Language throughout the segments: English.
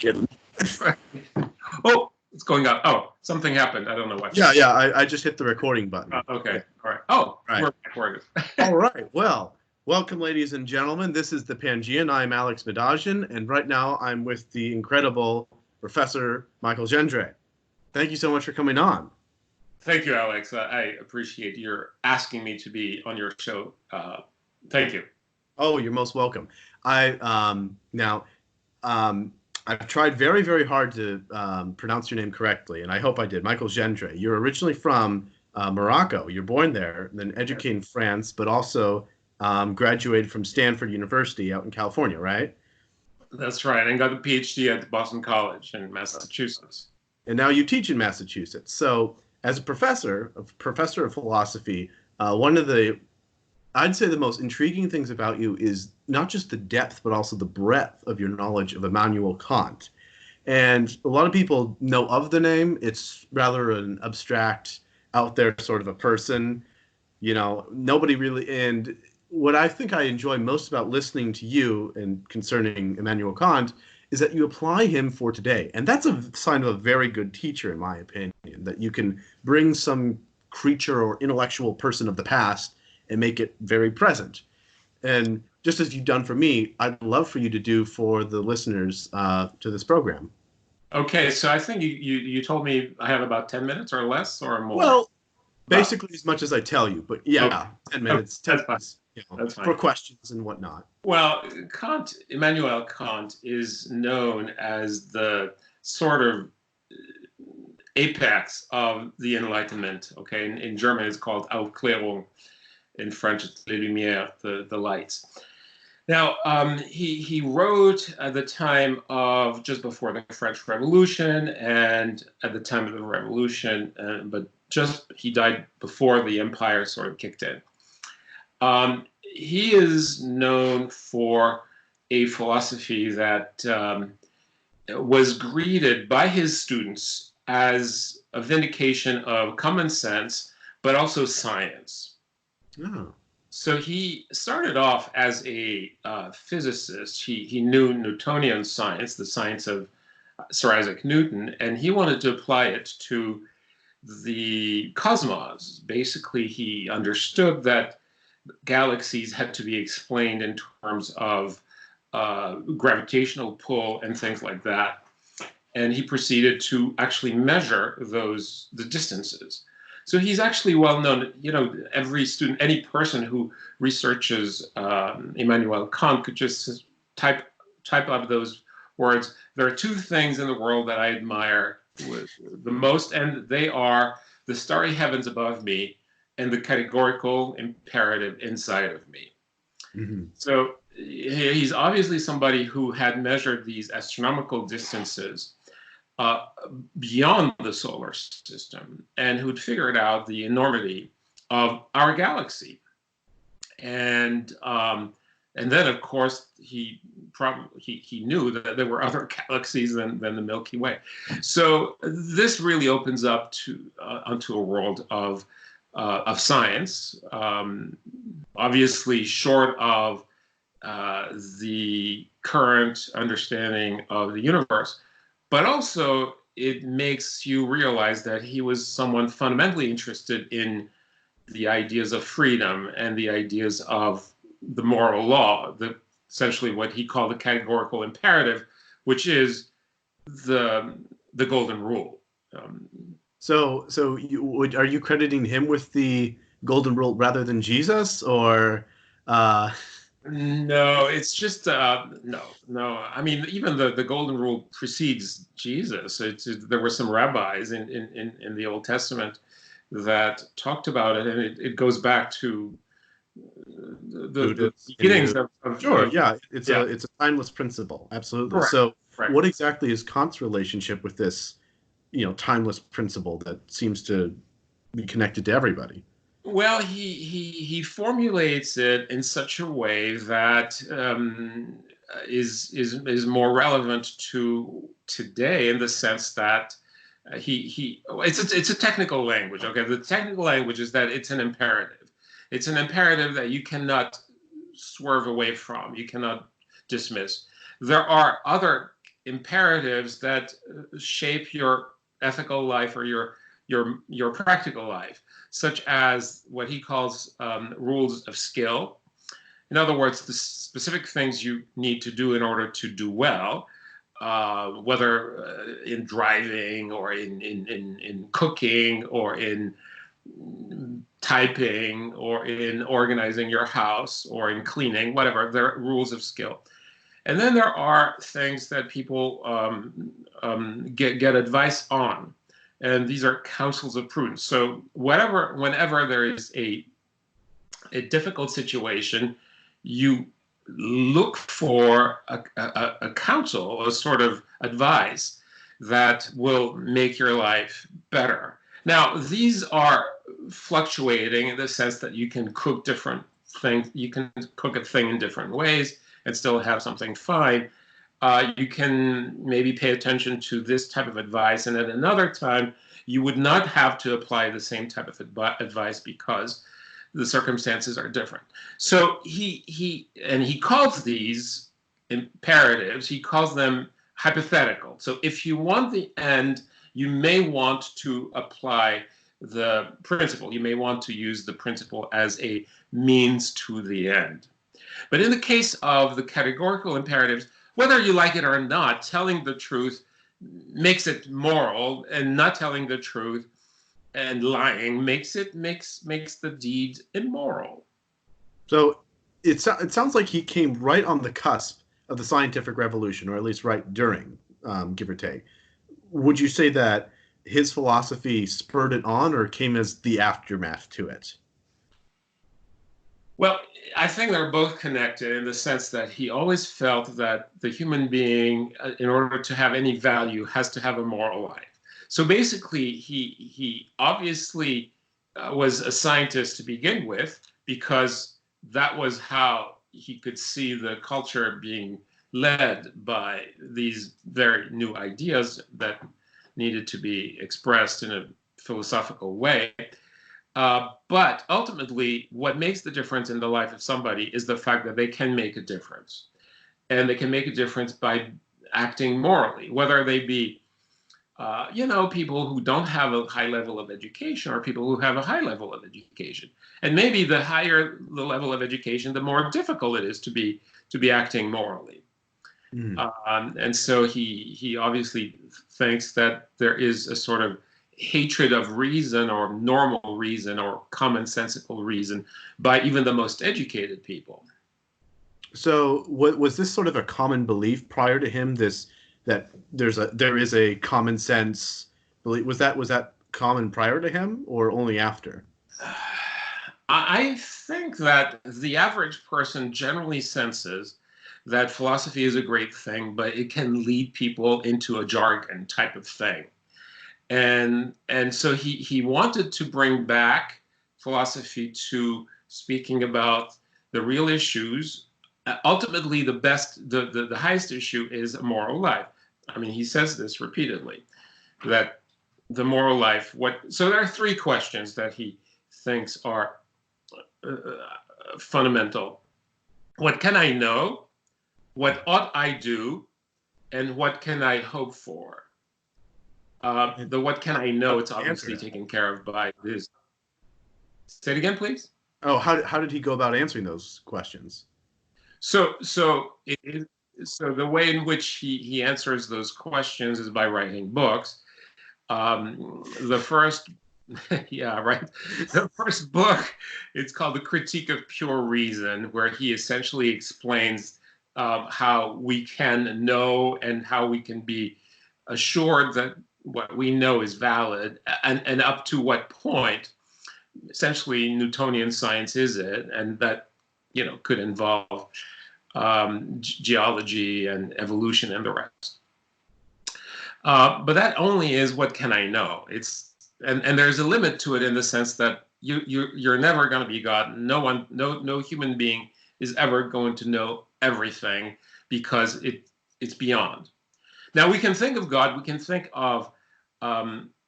kidding. Oh, it's going up. Oh, something happened. I don't know what. Yeah, I just hit the recording button. Okay, all right. Oh, right. We're recorded. All right, well, welcome, ladies and gentlemen. This is the Pangean. I'm Alex Madajian, and right now I'm with the incredible Professor Michael Gendre. Thank you so much for coming on. Thank you, Alex. I appreciate your asking me to be on your show. Thank you. Oh, you're most welcome. I've tried very, very hard to pronounce your name correctly, and I hope I did. Michael Gendre. You're originally from Morocco. You're born there, then educated in France, but also graduated from Stanford University out in California, right? That's right, and got a PhD at Boston College in Massachusetts. And now you teach in Massachusetts. So, as a professor of philosophy, one of the I'd say the most intriguing things about you is not just the depth, but also the breadth of your knowledge of Immanuel Kant. And a lot of people know of the name. It's rather an abstract, out there sort of a person. You know, nobody really. And what I think I enjoy most about listening to you and concerning Immanuel Kant is that you apply him for today. And that's a sign of a very good teacher, in my opinion, that you can bring some creature or intellectual person of the past and make it very present. And just as you've done for me, I'd love for you to do for the listeners to this program. Okay, so I think you told me I have about 10 minutes or less or more. Well, basically as much as I tell you, but yeah, okay. 10 minutes, 10 minutes That's fine. For questions and whatnot. Well, Immanuel Kant is known as the sort of apex of the Enlightenment. Okay, in German it's called Aufklärung. In French, it's les lumières, the lights. Now, he wrote at the time of just before the French Revolution and at the time of the Revolution, but he died before the empire sort of kicked in. He is known for a philosophy that was greeted by his students as a vindication of common sense, but also science. Oh. So he started off as a physicist. He knew Newtonian science, the science of Sir Isaac Newton, and he wanted to apply it to the cosmos. Basically, he understood that galaxies had to be explained in terms of gravitational pull and things like that. And he proceeded to actually measure the distances. So he's actually well known. You know, every student, any person who researches Immanuel Kant could just type up those words. There are two things in the world that I admire the most, and they are the starry heavens above me and the categorical imperative inside of me. Mm-hmm. So he's obviously somebody who had measured these astronomical distances beyond the solar system, and who'd figured out the enormity of our galaxy. And then, of course, he knew that there were other galaxies than the Milky Way. So this really opens up onto a world of science, obviously short of the current understanding of the universe. But also, it makes you realize that he was someone fundamentally interested in the ideas of freedom and the ideas of the moral law, essentially what he called the categorical imperative, which is the golden rule. So are you crediting him with the golden rule rather than Jesus, or? No, it's just no. I mean, even the golden rule precedes Jesus. There were some rabbis in the Old Testament that talked about it, and it goes back to the beginnings of sure. Yeah, it's a timeless principle. Absolutely. Correct. So, right. What exactly is Kant's relationship with this, timeless principle that seems to be connected to everybody? Well, he formulates it in such a way that is more relevant to today, in the sense that it's a technical language. Okay, the technical language is that it's an imperative. It's an imperative that you cannot swerve away from. You cannot dismiss. There are other imperatives that shape your ethical life or your practical life, such as what he calls rules of skill. In other words, the specific things you need to do in order to do well, whether in driving or in cooking or in typing or in organizing your house or in cleaning, whatever, there are rules of skill. And then there are things that people get advice on. And these are counsels of prudence. So whenever there is a difficult situation, you look for a counsel, a sort of advice that will make your life better. Now, these are fluctuating in the sense that you can cook different things. You can cook a thing in different ways and still have something fine. You can maybe pay attention to this type of advice, and at another time, you would not have to apply the same type of advice because the circumstances are different. So he calls these imperatives, he calls them hypothetical. So if you want the end, you may want to apply the principle. You may want to use the principle as a means to the end. But in the case of the categorical imperatives, whether you like it or not, telling the truth makes it moral, and not telling the truth and lying makes the deed immoral. So it sounds like he came right on the cusp of the scientific revolution, or at least right during, give or take. Would you say that his philosophy spurred it on, or came as the aftermath to it? Well, I think they're both connected in the sense that he always felt that the human being, in order to have any value, has to have a moral life. So basically, he obviously was a scientist to begin with, because that was how he could see the culture being led by these very new ideas that needed to be expressed in a philosophical way. But ultimately, what makes the difference in the life of somebody is the fact that they can make a difference. And they can make a difference by acting morally, whether they be people who don't have a high level of education or people who have a high level of education. And maybe the higher the level of education, the more difficult it is to be acting morally. And so he obviously thinks that there is a sort of hatred of reason or normal reason or commonsensical reason by even the most educated people. So was this sort of a common belief prior to him, that there is a common sense belief? Was that common prior to him or only after? I think that the average person generally senses that philosophy is a great thing, but it can lead people into a jargon type of thing. And so he wanted to bring back philosophy to speaking about the real issues. Ultimately, the highest issue is a moral life. I mean, he says this repeatedly, that the moral life. So there are three questions that he thinks are fundamental. What can I know? What ought I do? And what can I hope for? The what can I know, it's obviously taken care of by this. Say it again, please. Oh, how did he go about answering those questions? So the way in which he answers those questions is by writing books. The first, yeah, right. The first book, it's called The Critique of Pure Reason, where he essentially explains how we can know and how we can be assured that what we know is valid, and up to what point, essentially, Newtonian science is it, and that could involve geology and evolution and the rest. But that only is what can I know. And there's a limit to it in the sense that you're never going to be God. No human being is ever going to know everything, because it's beyond. Now, we can think of God, we can think of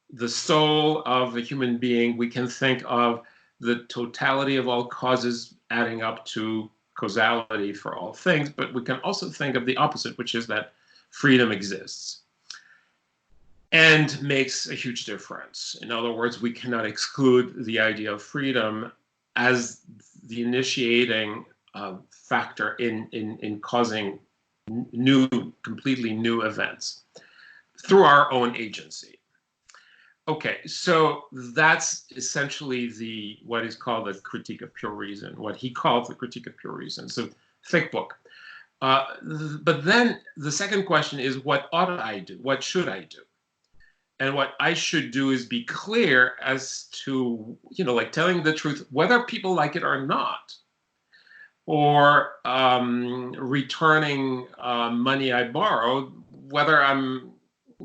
the soul of a human being, we can think of the totality of all causes adding up to causality for all things, but we can also think of the opposite, which is that freedom exists and makes a huge difference. In other words, we cannot exclude the idea of freedom as the initiating factor in causing completely new events through our own agency. Okay, so that's essentially what is called the critique of pure reason, what he calls the critique of pure reason. It's a thick book. But then the second question is, what ought I do? What should I do? And what I should do is be clear as to, like telling the truth, whether people like it or not, or returning money I borrowed, whether I'm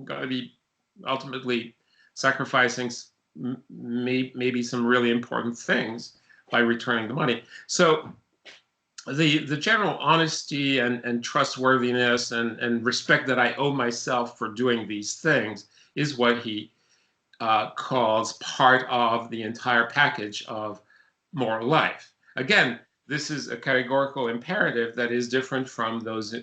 going to be ultimately sacrificing maybe some really important things by returning the money. So the general honesty and trustworthiness and respect that I owe myself for doing these things is what he calls part of the entire package of moral life. Again, this is a categorical imperative that is different from those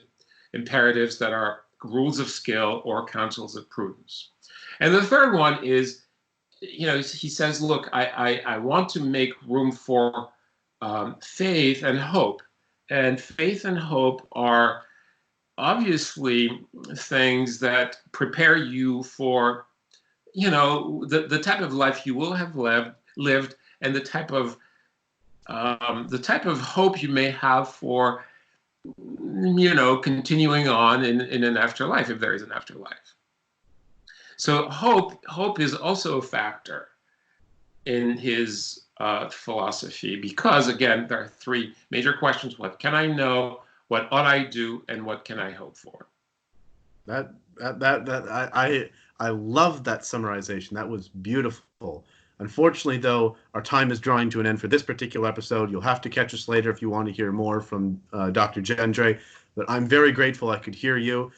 imperatives that are rules of skill or counsels of prudence. And the third one is, he says, look, I want to make room for faith and hope. And faith and hope are obviously things that prepare you for, the type of life you will have lived, and the type of hope you may have for, continuing on in an afterlife, if there is an afterlife. So hope is also a factor in his philosophy, because again, there are three major questions: what can I know, what ought I do, and what can I hope for? I love that summarization. That was beautiful. Unfortunately, though, our time is drawing to an end for this particular episode. You'll have to catch us later if you want to hear more from Dr. Gendre. But I'm very grateful I could hear you.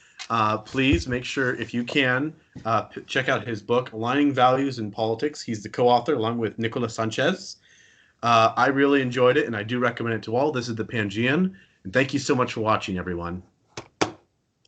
Please make sure, if you can, check out his book, Aligning Values in Politics. He's the co-author along with Nicolas Sanchez. I really enjoyed it, and I do recommend it to all. This is the Pangean, and thank you so much for watching, everyone.